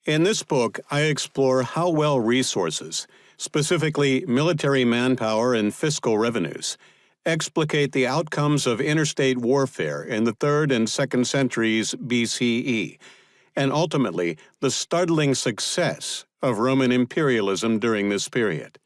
In this book, I explore how well resources, specifically military manpower and fiscal revenues, explicate the outcomes of interstate warfare in the 3rd and 2nd centuries BCE, and ultimately the startling success of Roman imperialism during this period.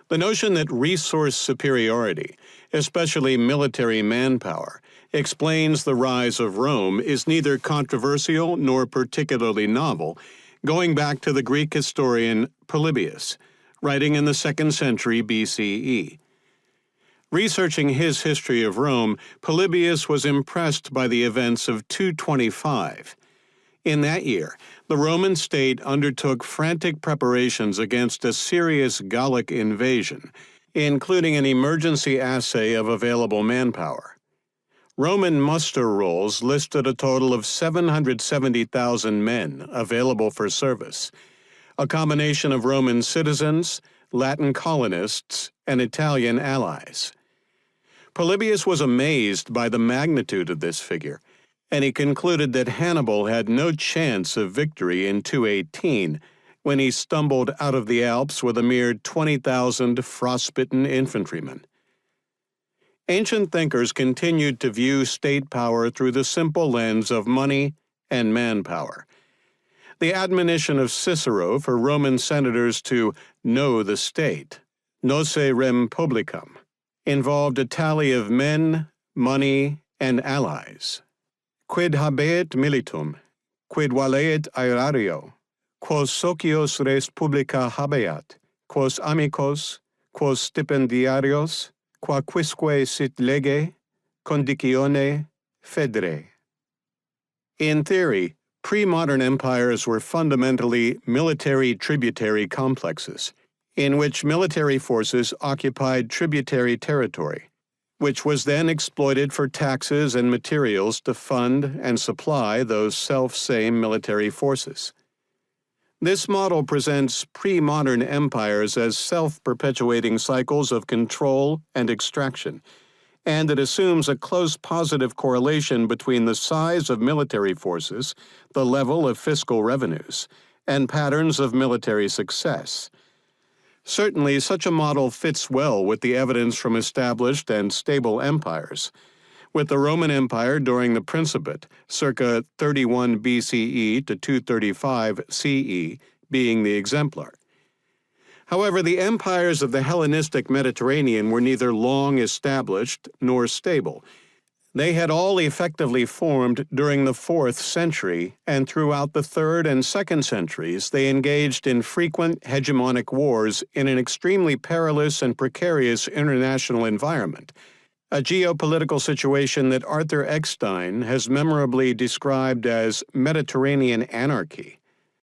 The notion that resource superiority, especially military manpower, explains the rise of Rome is neither controversial nor particularly novel, going back to the Greek historian Polybius, writing in the 2nd century BCE. Researching his history of Rome, Polybius was impressed by the events of 225. In that year, the Roman state undertook frantic preparations against a serious Gallic invasion, including an emergency assay of available manpower. Roman muster rolls listed a total of 770,000 men available for service, a combination of Roman citizens, Latin colonists, and Italian allies. Polybius was amazed by the magnitude of this figure, and he concluded that Hannibal had no chance of victory in 218 when he stumbled out of the Alps with a mere 20,000 frostbitten infantrymen. Ancient thinkers continued to view state power through the simple lens of money and manpower. The admonition of Cicero for Roman senators to know the state, nose rem publicum, involved a tally of men, money, and allies. Quid habeat militum, quid valeat aerario, quos socios res publica habeat, quos amicos, quos stipendiarios, quaquisque sit lege, condicione, federe. In theory, pre-modern empires were fundamentally military tributary complexes, in which military forces occupied tributary territory, which was then exploited for taxes and materials to fund and supply those self-same military forces. This model presents pre-modern empires as self-perpetuating cycles of control and extraction, and it assumes a close positive correlation between the size of military forces, the level of fiscal revenues, and patterns of military success. Certainly, such a model fits well with the evidence from established and stable empires, with the Roman Empire during the Principate, circa 31 BCE to 235 CE, being the exemplar. However, the empires of the Hellenistic Mediterranean were neither long established nor stable. They had all effectively formed during the 4th century, and throughout the 3rd and 2nd centuries they engaged in frequent hegemonic wars in an extremely perilous and precarious international environment, a geopolitical situation that Arthur Eckstein has memorably described as Mediterranean anarchy.